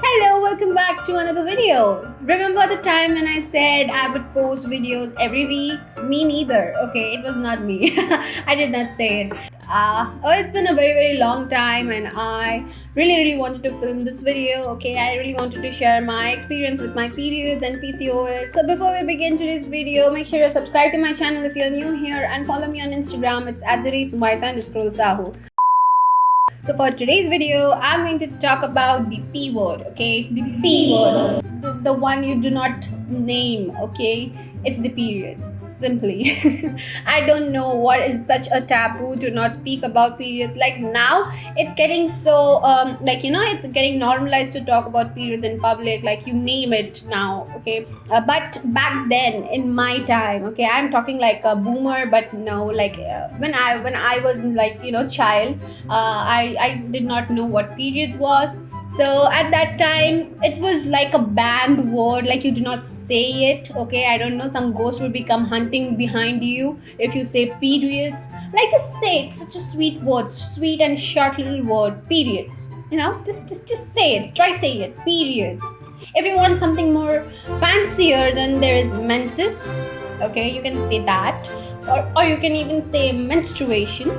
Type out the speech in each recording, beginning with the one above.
Hello, welcome back to another video. Remember the time when I said I would post videos every week? Me neither. Okay, it was not me. I did not say it. It's been a very long time, and I really wanted to film this video. Okay, I really wanted to share my experience with my periods and PCOS. So before we begin today's video, make sure you subscribe to my channel if you're new here, and follow me on Instagram. It's at the rate sumayata_sahu. So for today's video, I'm going to talk about the P word, okay? The P word, the one you do not name, okay? It's the periods, simply. I don't know what is such a taboo to not speak about periods. Like now, it's getting so, it's getting normalized to talk about periods in public. Like you name it now, okay? But back then, in my time, okay, I'm talking like a boomer, but no, when I was child, I did not know what periods was. So at that time it was like a banned word, like you do not say it, okay? I don't know, some ghost will become hunting behind you if you say periods. Like just say it, such a sweet word, sweet and short little word, periods. Just say it, try say it, periods. If you want something more fancier, then there is menses, okay, you can say that, or you can even say menstruation.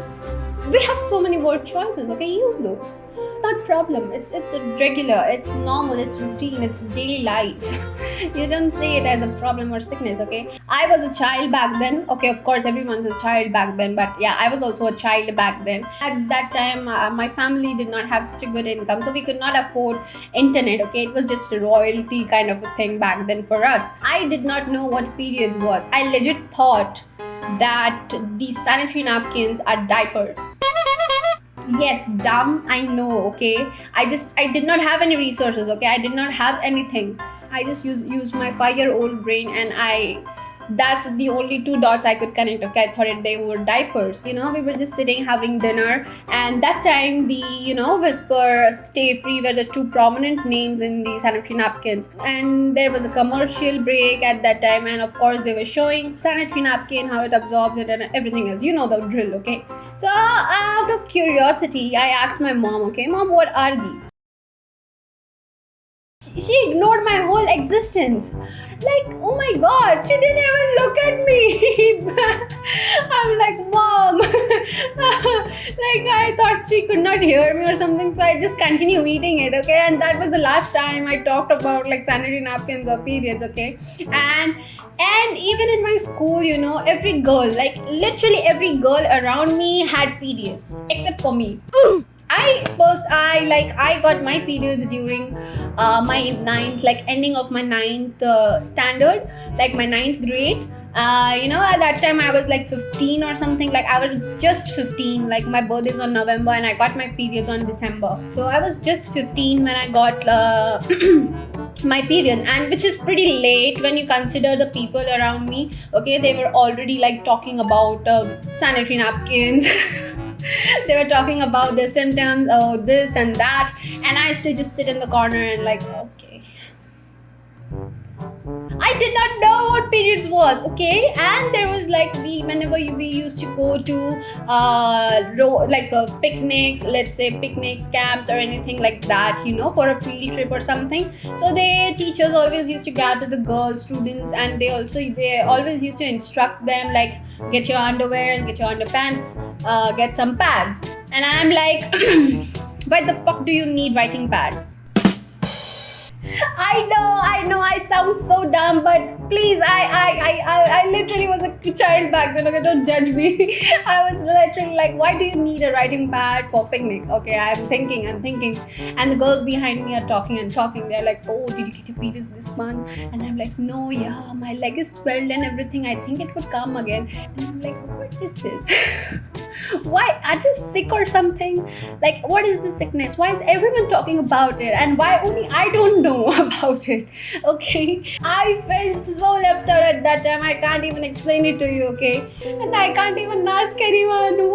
We have so many word choices, okay, use those, not problem. It's a regular, it's normal, it's routine, it's daily life. You don't say it as a problem or sickness, okay? I was a child back then, okay, of course everyone's a child back then, but yeah, I was also a child back then. At that time, my family did not have such a good income, so we could not afford internet, okay? It was just a royalty kind of a thing back then for us. I did not know what periods was. I legit thought that these sanitary napkins are diapers. Yes, dumb, I know, okay? I did not have any resources, okay? I did not have anything. I just used my 5-year-old brain, and that's the only two dots I could connect, okay? I thought they were diapers. We were just sitting having dinner, and that time the Whisper, Stay Free were the two prominent names in the sanitary napkins. And there was a commercial break at that time, and of course they were showing sanitary napkin, how it absorbs it and everything else. You know the drill, okay? So out of curiosity, I asked my mom, okay, Mom, what are these? She ignored my whole existence. Like, oh my god, she didn't even look at me. I'm like, Mom. Like, I thought she could not hear me or something, so I just continue eating it, okay? And that was the last time I talked about like sanitary napkins or periods, okay? And even in my school, every girl, like literally every girl around me had periods except for me. I got my periods during my ninth, like ending of my ninth standard, like my ninth grade. At that time I was like 15 or something. Like I was just 15. Like my birthday is on November, and I got my periods on December. So I was just 15 when I got my period, and which is pretty late when you consider the people around me. Okay, they were already like talking about sanitary napkins. They were talking about the symptoms, oh this and that, and I used to just sit in the corner and like, okay, I did not know what periods was, okay? And there was like whenever we used to go to picnics, let's say picnics, camps, or anything like that, for a field trip or something. So the teachers always used to gather the girl students, and they always used to instruct them like, get your underwear, get your underpants, get some pads. And I'm like, why the fuck do you need writing pad? I know, I sound so dumb, but please, I literally was a child back then. Okay, don't judge me. I was literally like, why do you need a writing pad for picnic? Okay, I'm thinking, and the girls behind me are talking and talking. They're like, oh, did you get your periods this month? And I'm like, no, yeah, my leg is swelled and everything. I think it would come again. And I'm like, what is this? Why are they sick or something? Like, what is the sickness? Why is everyone talking about it, and why only I don't know about it? Okay, I felt so left out at that time. I can't even explain it to you, okay? And I can't even ask anyone. Who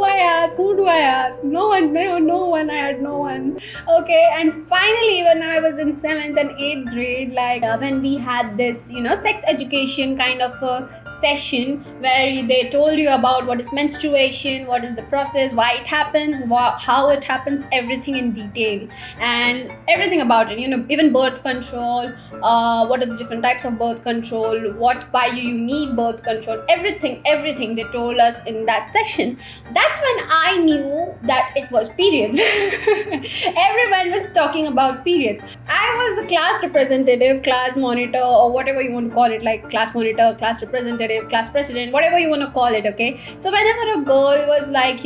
do I ask? No one. No one. I had no one. Okay, and finally when I was in 7th and 8th grade, like when we had this sex education kind of a session where they told you about about what is menstruation, what is the process, why it happens, how it happens, everything in detail, and everything about it, even birth control, what are the different types of birth control, why you need birth control, everything they told us in that session. That's when I knew that it was periods. Everyone was talking about periods. I was the class representative, class monitor, or whatever you want to call it, like class monitor, class representative, class president, whatever you want to call it, okay? So whenever a girl was like,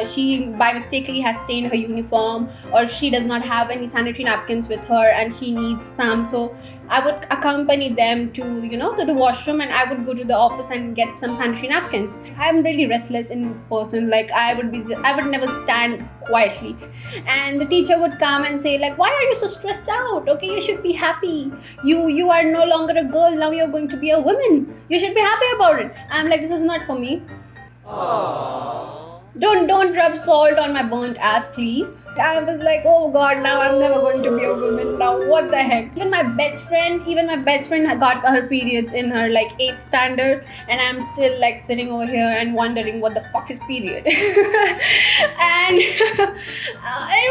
she by mistakenly has stained her uniform, or she does not have any sanitary napkins with her and she needs some, so I would accompany them to, to the washroom, and I would go to the office and get some sanitary napkins. I'm really restless in person. Like I would never stand quietly. And the teacher would come and say, like, why are you so stressed out? Okay, you should be happy. You are no longer a girl, now you're going to be a woman. You should be happy about it. I'm like, this is not for me. Aww. Don't rub salt on my burnt ass, please. I was like, oh god, now I'm never going to be a woman. Now what the heck? Even my best friend got her periods in her like 8th standard, and I'm still like sitting over here and wondering what the fuck is period. And it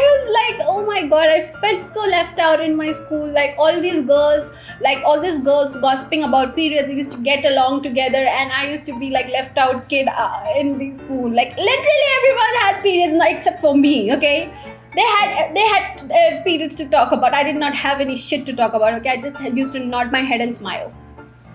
was like, oh my god, I felt so left out in my school. Like all these girls gossiping about periods used to get along together, and I used to be like left out kid in the school. Like literally everyone had periods, except for me. Okay, they had periods to talk about. I did not have any shit to talk about. Okay, I just used to nod my head and smile.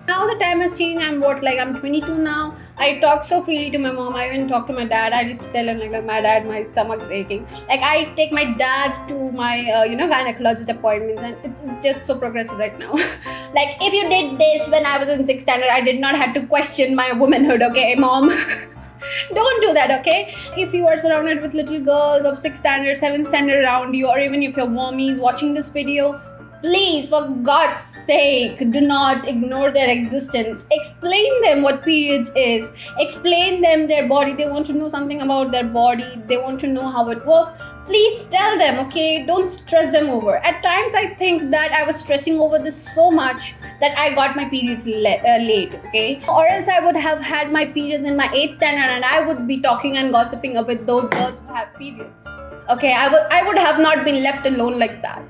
Now the time has changed. I'm 22 now. I talk so freely to my mom. I even talk to my dad. I used to tell him like my dad, my stomach's aching. Like I take my dad to my gynecologist appointments, and it's just so progressive right now. Like if you did this when I was in 6th standard, I did not have to question my womanhood. Okay, mom. Don't do that, okay? If you are surrounded with little girls of 6th standard, 7th standard around you, or even if your mommy is watching this video, please, for God's sake, do not ignore their existence. Explain them what periods is. Explain them their body. They want to know something about their body. They want to know how it works. Please tell them, okay? Don't stress them over. At times, I think that I was stressing over this so much that I got my periods late, okay? Or else I would have had my periods in my 8th standard, and I would be talking and gossiping with those girls who have periods. Okay, I would have not been left alone like that.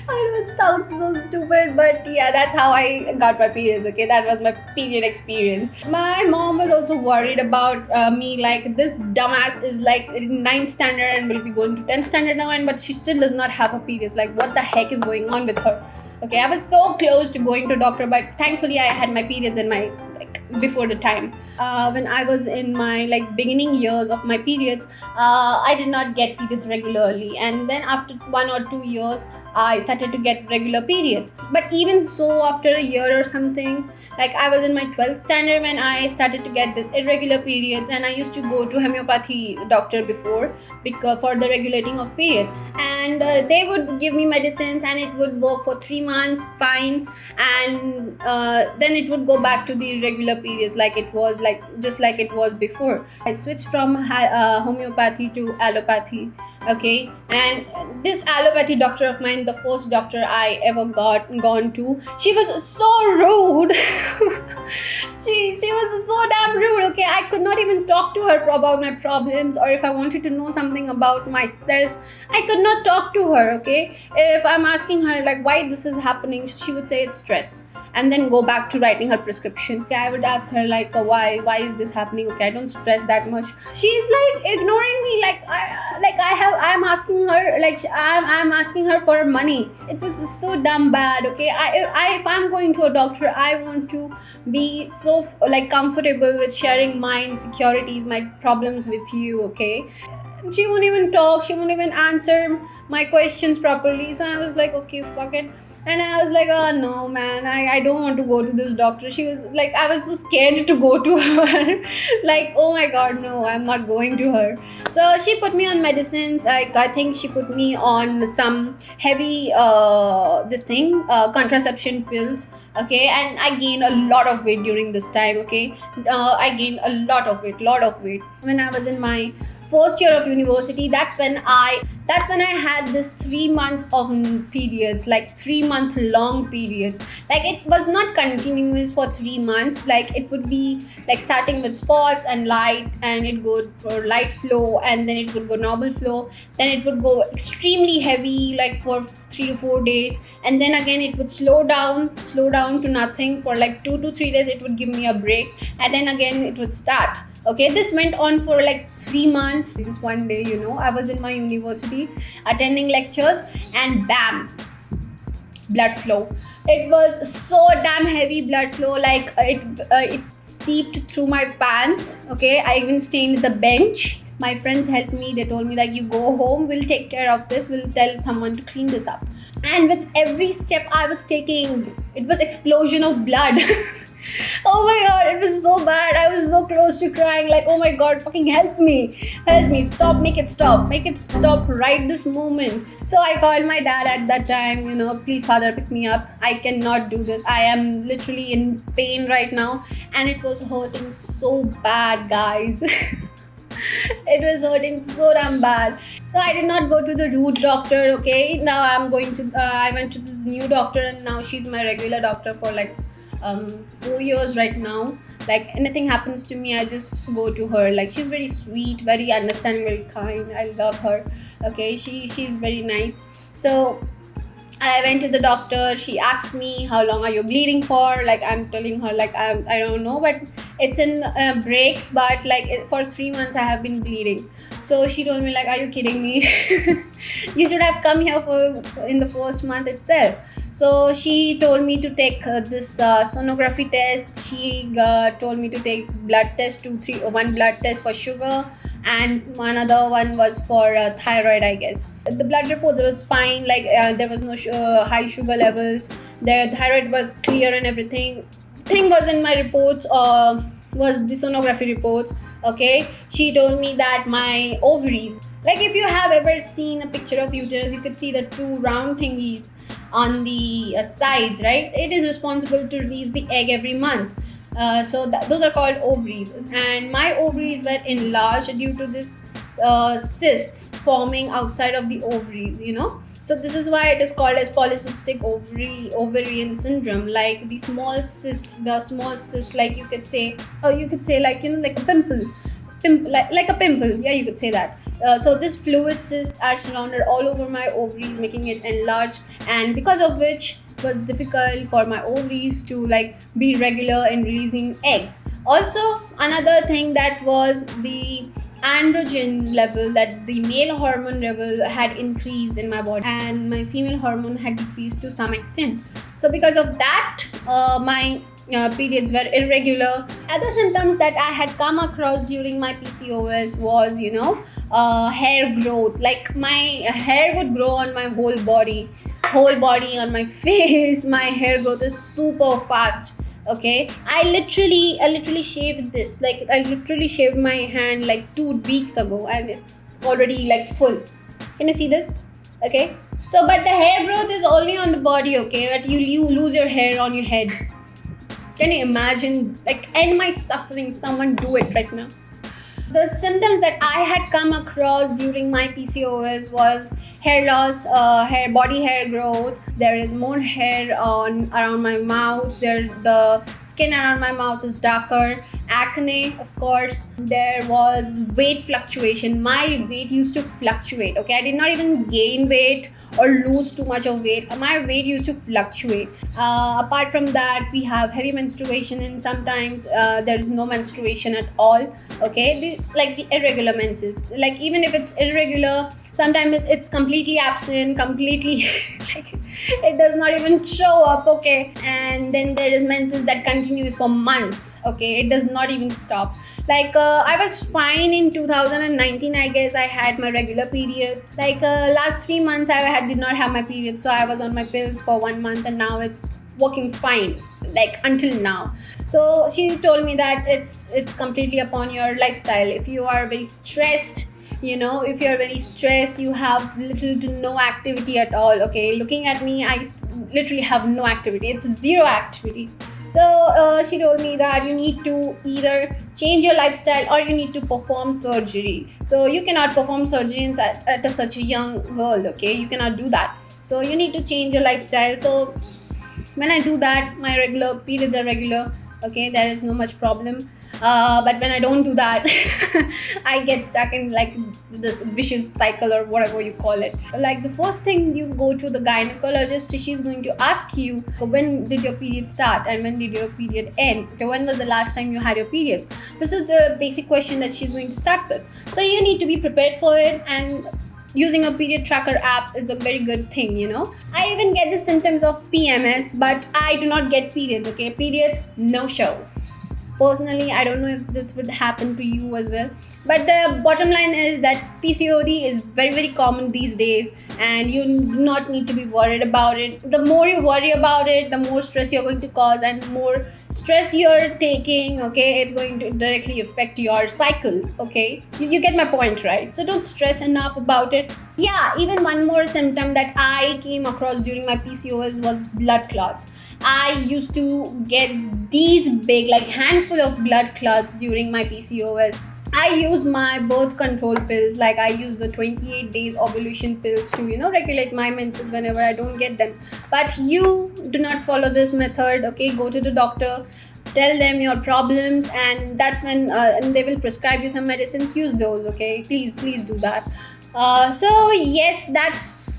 I know it sounds so stupid, but yeah, that's how I got my periods, okay? That was my period experience. My mom was also worried about me, like this dumbass is like in 9th standard and will be going to 10th standard now, but she still does not have her periods. Like what the heck is going on with her? Okay, I was so close to going to doctor, but thankfully I had my periods in my before the time. When I was in my beginning years of my periods, I did not get periods regularly, and then after 1 or 2 years I started to get regular periods. But even so, after a year or something, I was in my 12th standard when I started to get this irregular periods, and I used to go to homeopathy doctor before because for the regulating of periods, and they would give me medicines and it would work for 3 months fine, and then it would go back to the regular periods just like it was before. I switched from homeopathy to allopathy. Okay, and this allopathy doctor of mine, the first doctor I ever gone to, she was so rude. she was so damn rude. Okay, I could not even talk to her about my problems, or if I wanted to know something about myself, I could not talk to her. Okay, if I'm asking her why this is happening, she would say it's stress, and then go back to writing her prescription. Okay, I would ask her why is this happening? Okay, I don't stress that much. She's ignoring me. I'm asking her I'm asking her for money. It was so damn bad. Okay, if I'm going to a doctor, I want to be so comfortable with sharing my insecurities, my problems with you. Okay, she won't even talk. She won't even answer my questions properly. So I was like, okay, fuck it. And I was like, oh no, man, I don't want to go to this doctor. She was I was so scared to go to her. Oh my god, no, I'm not going to her. So she put me on medicines. I think she put me on some heavy contraception pills. Okay, and I gained a lot of weight during this time. Okay, I gained a lot of weight. When I was in my first year of university, that's when I That's when I had this 3 months of periods, like 3 month long periods. Like it was not continuous for 3 months. Like it would be like starting with spots and light, and it would for light flow, and then it would go normal flow, then it would go extremely heavy like for 3 to 4 days, and then again it would slow down to nothing for like 2 to 3 days. It would give me a break, and then again it would start. Okay, this went on for like 3 months. This one day, I was in my university attending lectures, and bam, blood flow. It was so damn heavy blood flow, like it seeped through my pants. Okay, I even stained the bench. My friends helped me. They told me that you go home, we'll take care of this, we'll tell someone to clean this up. And with every step I was taking, it was explosion of blood. Oh my god, it was so bad. I was so close to crying, like, oh my god, fucking help me, stop, make it stop right this moment. So I called my dad at that time, please father, pick me up, I cannot do this, I am literally in pain right now. And it was hurting so bad, guys. It was hurting so damn bad. So I did not go to the root doctor. Okay, now I went to this new doctor, and now she's my regular doctor for like 4 years right now. Like anything happens to me, I just go to her. Like she's very sweet, very understanding, very kind. I love her. Okay, she's very nice. So I went to the doctor. She asked me, how long are you bleeding for? Like I'm telling her, like I don't know, but it's in breaks. But like for 3 months I have been bleeding. So she told me, like, are you kidding me? You should have come here in the first month itself. So she told me to take this sonography test. She told me to take blood test, one blood test for sugar, and another one was for thyroid, I guess. The blood report was fine. Like there was no high sugar levels. The thyroid was clear and everything. Thing was in my reports. Was the sonography reports. Okay, she told me that my ovaries, like if you have ever seen a picture of uterus, you could see the two round thingies on the sides, right? It is responsible to release the egg every month. So those are called ovaries, and my ovaries were enlarged due to this cysts forming outside of the ovaries. So this is why it is called as polycystic ovarian syndrome. Like the small cyst, like you could say, like like a pimple, like a pimple. Yeah, you could say that. So this fluid cysts are surrounded all over my ovaries, making it enlarged, and because of which it was difficult for my ovaries to like be regular in releasing eggs. Also, another thing that was the androgen level, that the male hormone level had increased in my body, and my female hormone had decreased to some extent. So because of that, my periods were irregular. Other symptoms that I had come across during my PCOS was, hair growth. Like my hair would grow on my whole body, on my face. My hair growth is super fast. Okay, I literally shaved this. Like I literally shaved my hand like 2 weeks ago, and it's already like full. Can you see this? Okay, so but the hair growth is only on the body. Okay, but you lose your hair on your head. Can you imagine? Like, end my suffering. Someone do it right now. The symptoms that I had come across during my PCOS was hair loss, body hair growth. There is more hair around my mouth. The skin around my mouth is darker. Acne, of course. There was weight fluctuation. My weight used to fluctuate. Okay, I did not even gain weight or lose too much of weight. My weight used to fluctuate. Apart from that, we have heavy menstruation, and sometimes there is no menstruation at all. Okay, the irregular menses. Like even if it's irregular, sometimes it's completely absent, completely like it does not even show up. Okay, and then there is menses that continues for months. Okay, it does not even stop. Like I was fine in 2019, I guess. I had my regular periods. Like last 3 months I did not have my periods, so I was on my pills for 1 month, and now it's working fine, like until now. So she told me that it's completely upon your lifestyle. If you are very stressed, if you're very stressed, you have little to no activity at all. Okay, looking at me, I literally have no activity. It's zero activity. So she told me that you need to either change your lifestyle, or you need to perform surgery. So you cannot perform surgery at such a young girl, okay? You cannot do that. So you need to change your lifestyle. So when I do that, my regular periods are regular, okay? There is no much problem. But when I don't do that, I get stuck in like this vicious cycle, or whatever you call it. Like, the first thing you go to the gynecologist, she's going to ask you, when did your period start and when did your period end? Okay, when was the last time you had your periods? This is the basic question that she's going to start with. So you need to be prepared for it, and using a period tracker app is a very good thing, you know. I even get the symptoms of PMS, but I do not get periods, okay? Periods, no show. Personally, I don't know if this would happen to you as well, but the bottom line is that PCOD is very, very common these days, and you do not need to be worried about it. The more you worry about it, the more stress you're going to cause, and the more stress you're taking, okay, it's going to directly affect your cycle, okay? You get my point, right? So don't stress enough about it. Yeah, even one more symptom that I came across during my PCOS was blood clots. I used to get these big, like, handful of blood clots during my PCOS. I use my birth control pills, like I use the 28 days ovulation pills to, you know, regulate my menses whenever I don't get them. But you do not follow this method, okay? Go to the doctor, tell them your problems, and that's when and they will prescribe you some medicines. Use those, okay? Please do that. So yes,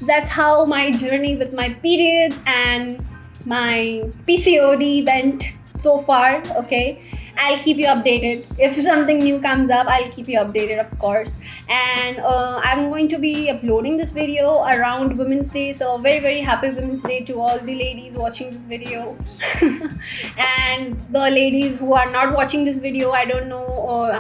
that's how my journey with my periods and my PCOD went so far, okay? I'll keep you updated. If something new comes up, I'll keep you updated, of course. And I'm going to be uploading this video around Women's Day. So very, very happy Women's Day to all the ladies watching this video. And the ladies who are not watching this video, I don't know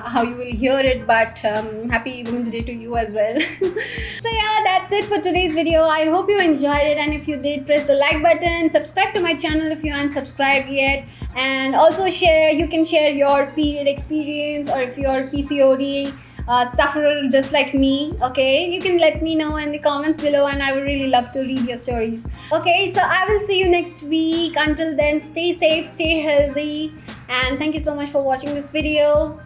how you will hear it, but happy Women's Day to you as well. So yeah, that's it for today's video. I hope you enjoyed it, and if you did, press the like button, subscribe to my channel if you aren't subscribed yet, and also you can share your period experience, or if you're PCOD sufferer just like me, okay? You can let me know in the comments below, and I would really love to read your stories. Okay, so I will see you next week. Until then, stay safe, stay healthy, and thank you so much for watching this video.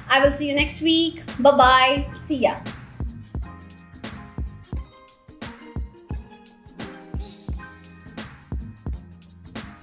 I will see you next week. Bye bye. See ya.